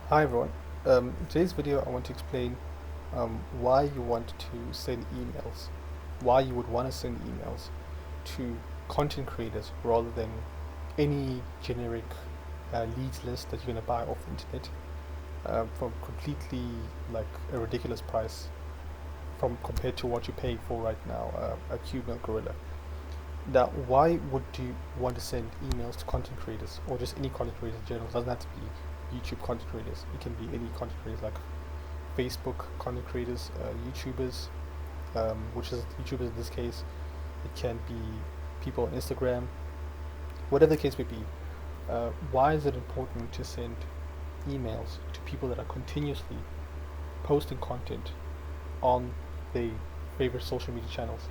Hi everyone. In today's video, I want to explain why you want to send emails, why you would want to send emails to content creators rather than any generic leads list that you're going to buy off the internet for completely like a ridiculous price from compared to what you're paying for right now, a Qmail Gorilla. Now, why would you want to send emails to content creators or just any content creators in general? It doesn't have to be YouTube content creators. It can be any content creators like Facebook content creators, YouTubers, which is YouTubers in this case. It can be people on Instagram, whatever the case may be. Why is it important to send emails to people that are continuously posting content on their favorite social media channels?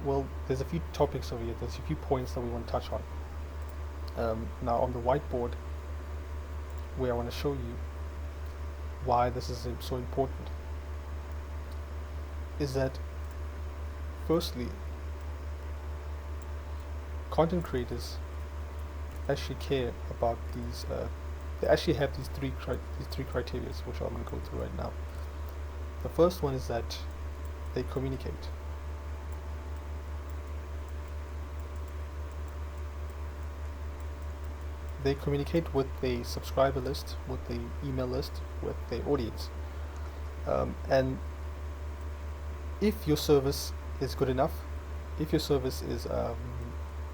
Well, there's a few topics over here. There's a few points that we want to touch on. Now, on the whiteboard, where I want to show you why this is so important, is that firstly, content creators actually care about these. They actually have these three criteria, which I'm going to go through right now. The first one is that they communicate. They communicate with the subscriber list, with the email list, with their audience. And if your service is good enough, if your service is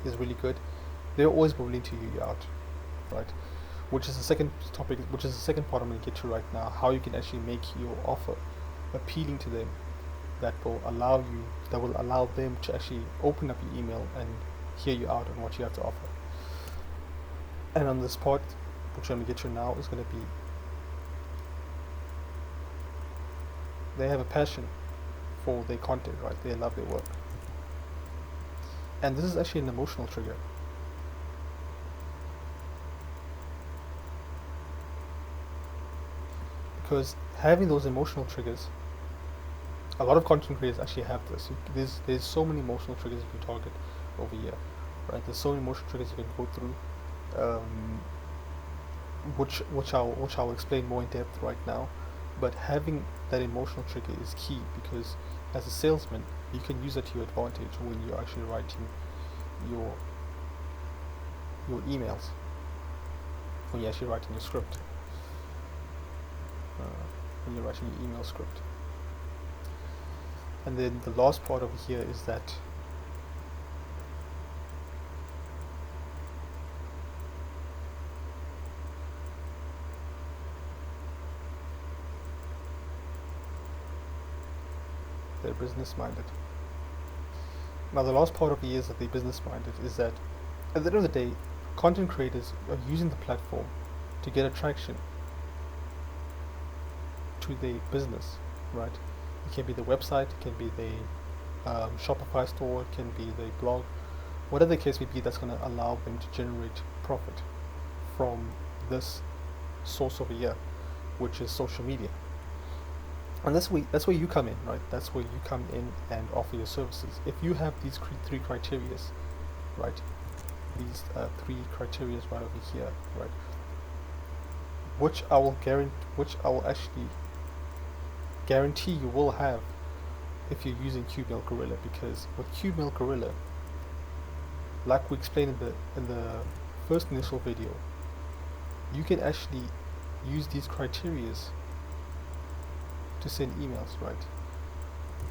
really good, they're always willing to hear you out, right? Which is the second topic, which is the second part I'm going to get to right now. How you can actually make your offer appealing to them, that will allow them to actually open up your email and hear you out on what you have to offer. And on this part, which I'm going to get to now, is going to be they have a passion for their content, right? They love their work. And this is actually an emotional trigger. Because having those emotional triggers, a lot of content creators actually have this. There's so many emotional triggers you can target over here, right? There's so many emotional triggers you can go through. Which I'll explain more in depth right now, but having that emotional trigger is key, because as a salesman you can use it to your advantage when you're actually writing your emails, when you're actually writing your script, when you're writing your email script. And then the last part over here is that they're business minded. Now the last part of the is that they're business minded is that at the end of the day, content creators are using the platform to get attraction to their business, right? It can be the website, it can be the Shopify store, it can be the blog, whatever the case may be, that's going to allow them to generate profit from this source over here, which is social media. And that's where you come in, right? That's where you come in and offer your services. If you have these three criteria, right? These three criteria right over here, right? Which I will actually guarantee you will have if you're using Qmail Gorilla, because with Qmail Gorilla, like we explained in the first initial video, you can actually use these criteria to send emails, right?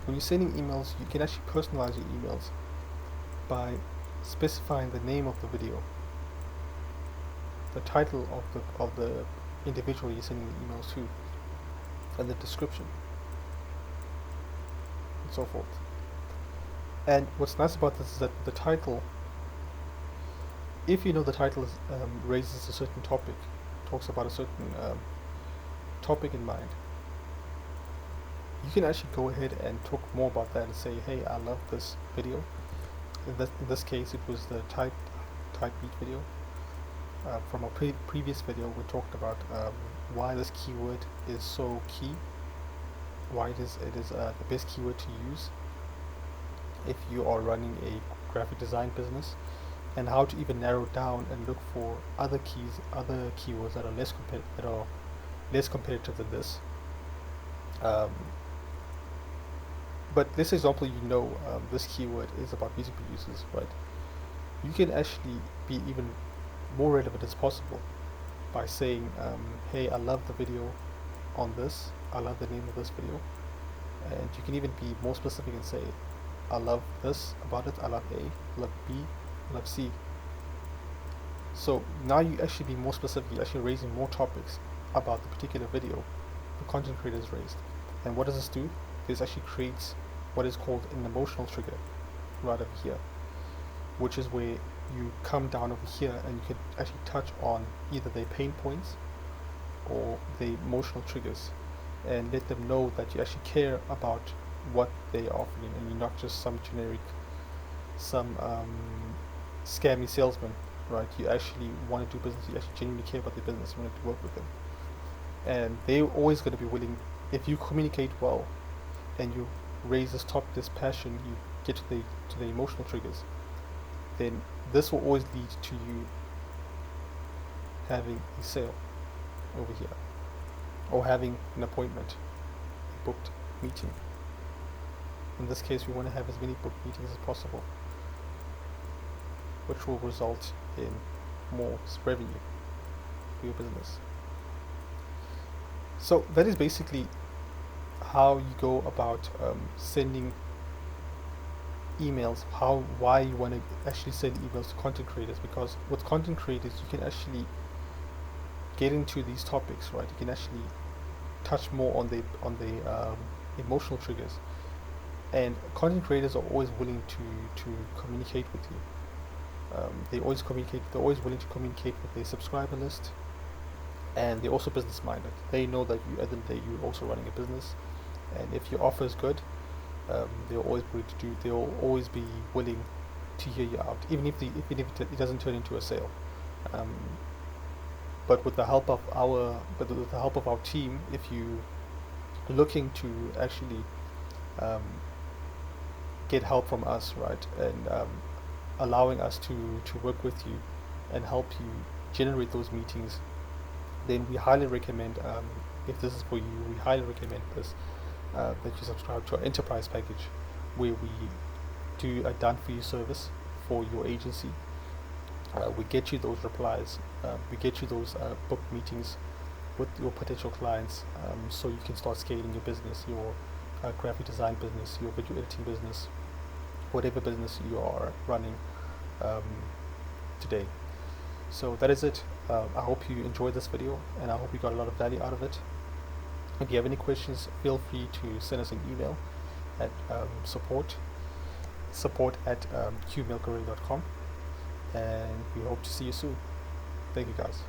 When you're sending emails, you can actually personalize your emails by specifying the name of the video, the title of the individual you're sending the emails to, and the description, and so forth. And what's nice about this is that the title, if you know the title raises a certain topic, talks about a certain topic in mind, you can actually go ahead and talk more about that and say, hey, I love this video. In this case, it was the type beat video. From a previous video, we talked about why this keyword is so key, why it is the best keyword to use if you are running a graphic design business, and how to even narrow down and look for other keywords that are less competitive than this. Um, but this example, this keyword is about music producers, right? You can actually be even more relevant as possible by saying, hey, I love the video on this, I love the name of this video, and you can even be more specific and say, I love this about it, I love A, I love B, I love C. So now you actually be more specific, you're actually raising more topics about the particular video the content creator has raised. And what does this do? This actually creates what is called an emotional trigger right over here, which is where you come down over here and you can actually touch on either their pain points or the emotional triggers, and let them know that you actually care about what they are offering, and you're not just some generic, some scammy salesman, right? You actually want to do business, you actually genuinely care about their business, you want to work with them. And they're always going to be willing, if you communicate well and you raise this passion, you get to the emotional triggers, then this will always lead to you having a sale over here, or having an appointment, a booked meeting. In this case, we want to have as many booked meetings as possible, which will result in more revenue for your business. So that is basically how you go about sending emails, why you want to actually send emails to content creators, because with content creators you can actually get into these topics, right? You can actually touch more on the emotional triggers, and content creators are always willing to communicate with you. They're always willing to communicate with their subscriber list, and they're also business minded. They know that you, at the end of the day, you're also running a business, and if your offer is good, they'll always be willing to hear you out, even if it doesn't turn into a sale. But with the help of our team, if you looking to actually get help from us, right, and allowing us to work with you and help you generate those meetings, then we highly recommend, if this is for you, we highly recommend this, that you subscribe to our enterprise package, where we do a done for you service for your agency. We get you those replies, we get you those booked meetings with your potential clients, so you can start scaling your business, your graphic design business, your video editing business, whatever business you are running today. So that is it. I hope you enjoyed this video, and I hope you got a lot of value out of it. If you have any questions, feel free to send us an email at support at qmailcareer.com, and we hope to see you soon. Thank you, guys.